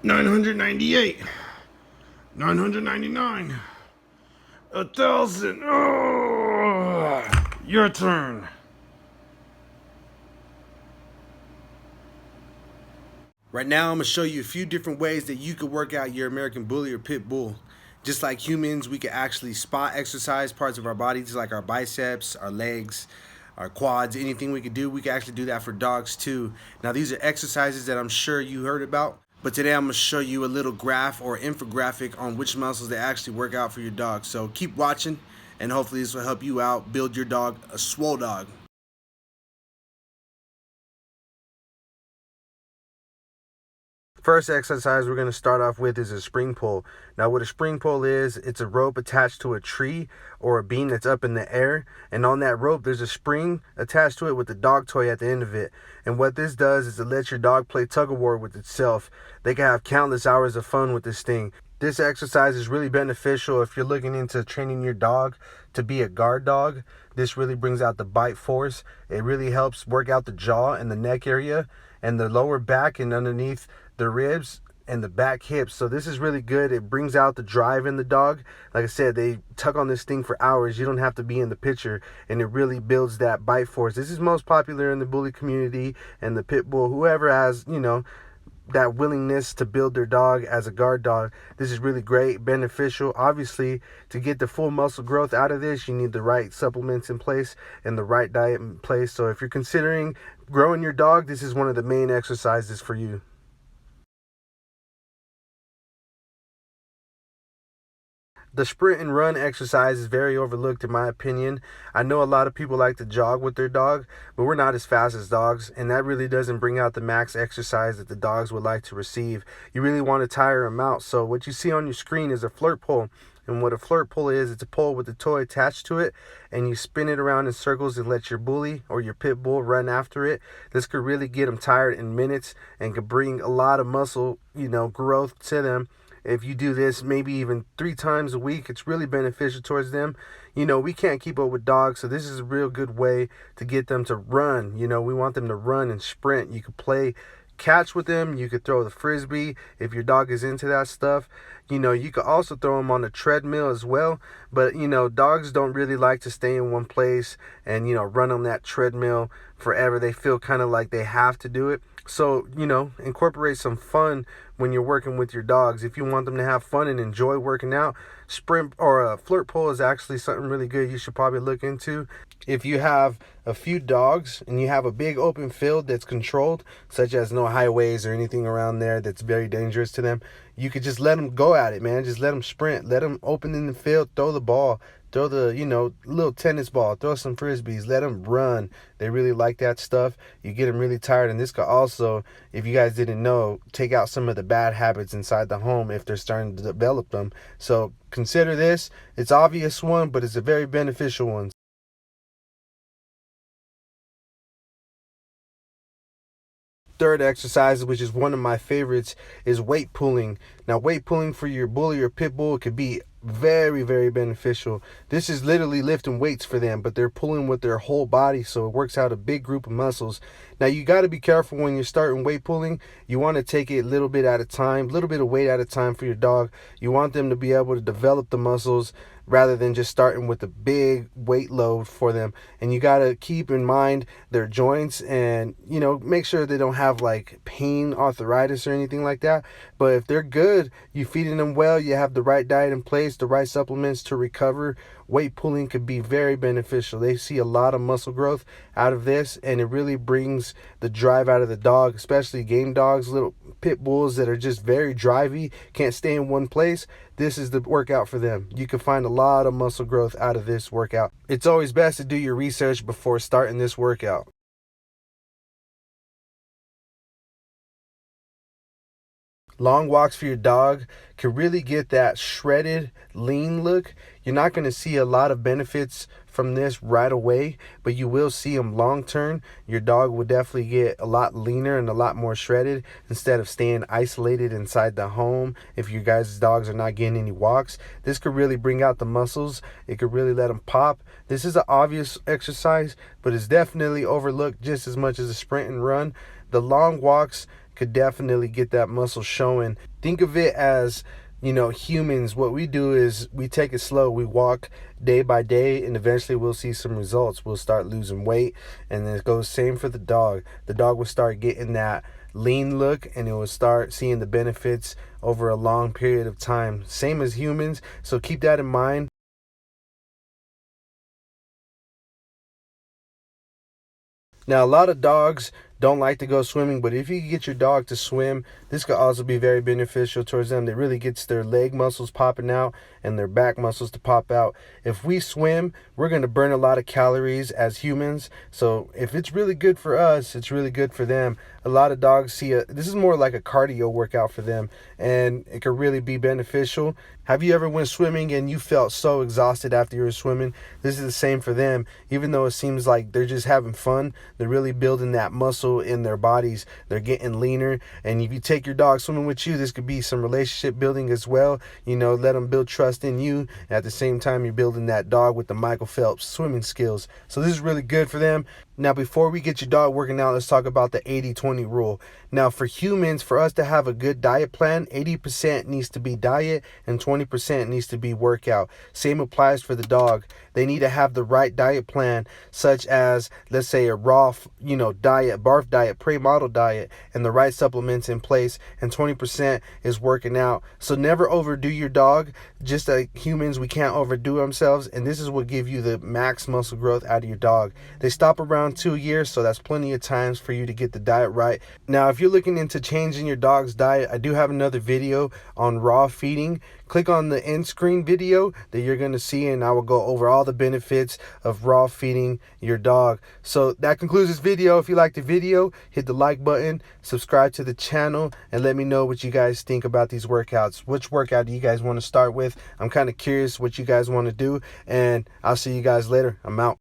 998, 999, 1,000. Oh, your turn. Right now, I'm going to show you a few different ways that you could work out your American Bully or Pit Bull. Just like humans, we can actually spot exercise parts of our bodies, like our biceps, our legs, our quads, anything we could do. We can actually do that for dogs too. Now, these are exercises that I'm sure you heard about, but today I'm going to show you a little graph or infographic on which muscles they actually work out for your dog. So keep watching, and hopefully this will help you out build your dog a swole dog. First exercise we're going to start off with is a spring pull. Now what a spring pull is, it's a rope attached to a tree or a beam that's up in the air, and on that rope there's a spring attached to it with a dog toy at the end of it. And what this does is it lets your dog play tug-of-war with itself. They can have countless hours of fun with this thing. This exercise is really beneficial if you're looking into training your dog to be a guard dog. This really brings out the bite force. It really helps work out the jaw and the neck area and the lower back and underneath the ribs and the back hips. So this is really good. It brings out the drive in the dog. Like I said, they tug on this thing for hours. You don't have to be in the picture, and it really builds that bite force. This is most popular in the bully community and the pit bull. Whoever has, that willingness to build their dog as a guard dog, this is really great, beneficial. Obviously, to get the full muscle growth out of this, you need the right supplements in place and the right diet in place. So if you're considering growing your dog, this is one of the main exercises for you. The sprint and run exercise is very overlooked in my opinion. I know a lot of people like to jog with their dog, but we're not as fast as dogs, and that really doesn't bring out the max exercise that the dogs would like to receive. You really want to tire them out. So what you see on your screen is a flirt pole. And what a flirt pole is, it's a pole with a toy attached to it, and you spin it around in circles and let your bully or your pit bull run after it. This could really get them tired in minutes and could bring a lot of muscle, growth to them. If you do this maybe even 3 times a week, it's really beneficial towards them. We can't keep up with dogs, so this is a real good way to get them to run. We want them to run and sprint. You could play catch with them. You could throw the frisbee if your dog is into that stuff. You could also throw them on the treadmill as well. But, dogs don't really like to stay in one place and, run on that treadmill forever. They feel kind of like they have to do it. So, incorporate some fun when you're working with your dogs. If you want them to have fun and enjoy working out, sprint or a flirt pole is actually something really good you should probably look into. If you have a few dogs and you have a big open field that's controlled, such as no highways or anything around there that's very dangerous to them, you could just let them go at it, man. Just let them sprint. Let them open in the field, throw the ball. Throw the, little tennis ball. Throw some frisbees. Let them run. They really like that stuff. You get them really tired. And this could also, if you guys didn't know, take out some of the bad habits inside the home if they're starting to develop them. So consider this. It's an obvious one, but it's a very beneficial one. Third exercise, which is one of my favorites, is weight pulling. Now, weight pulling for your bully or pit bull could be very, very beneficial. This is literally lifting weights for them, but they're pulling with their whole body, so it works out a big group of muscles. Now, you got to be careful when you're starting weight pulling. You want to take it a little bit at a time, a little bit of weight at a time for your dog. You want them to be able to develop the muscles rather than just starting with a big weight load for them. And you got to keep in mind their joints and, make sure they don't have like pain, arthritis or anything like that. But if they're good, you feeding them well, you have the right diet in place, the right supplements to recover, weight pulling could be very beneficial. They see a lot of muscle growth out of this, and it really brings the drive out of the dog, especially game dogs, little pit bulls that are just very drivey, can't stay in one place. This is the workout for them. You can find a lot of muscle growth out of this workout. It's always best to do your research before starting this workout. Long walks for your dog can really get that shredded, lean look. You're not going to see a lot of benefits from this right away, but you will see them long term. Your dog will definitely get a lot leaner and a lot more shredded instead of staying isolated inside the home. If you guys' dogs are not getting any walks, this could really bring out the muscles. It could really let them pop. This is an obvious exercise, but it's definitely overlooked just as much as a sprint and run. The long walks could definitely get that muscle showing. Think of it as, humans, what we do is we take it slow. We walk day by day, and eventually we'll see some results. We'll start losing weight, and then it goes same for the dog. The dog will start getting that lean look, and it will start seeing the benefits over a long period of time. Same as humans, so keep that in mind. Now, a lot of dogs don't like to go swimming, but if you can get your dog to swim, this could also be very beneficial towards them. It really gets their leg muscles popping out and their back muscles to pop out. If we swim, we're going to burn a lot of calories as humans. So if it's really good for us, it's really good for them. A lot of dogs this is more like a cardio workout for them, and it could really be beneficial. Have you ever went swimming and you felt so exhausted after you were swimming? This is the same for them. Even though it seems like they're just having fun, they're really building that muscle in their bodies. They're getting leaner. And if you take your dog swimming with you, this could be some relationship building as well. Let them build trust in you. At the same time, you're building that dog with the Michael Phelps swimming skills. So this is really good for them. Now, before we get your dog working out, let's talk about the 80-20 rule. Now, for humans, for us to have a good diet plan, 80% needs to be diet and 20% needs to be workout. Same applies for the dog. They need to have the right diet plan, such as, let's say, a raw, diet, barf diet, prey model diet, and the right supplements in place, and 20% is working out. So never overdo your dog. Just like humans, we can't overdo ourselves, and this is what give you the max muscle growth out of your dog. They stop around 2 years, so that's plenty of times for you to get the diet right. Now, if you're looking into changing your dog's diet, I do have another video on raw feeding. Click on the end screen video that you're going to see, and I will go over all the benefits of raw feeding your dog. So that concludes this video. If you liked the video, hit the like button, subscribe to the channel, and let me know what you guys think about these workouts. Which workout do you guys want to start with? I'm kind of curious what you guys want to do, and I'll see you guys later. I'm out.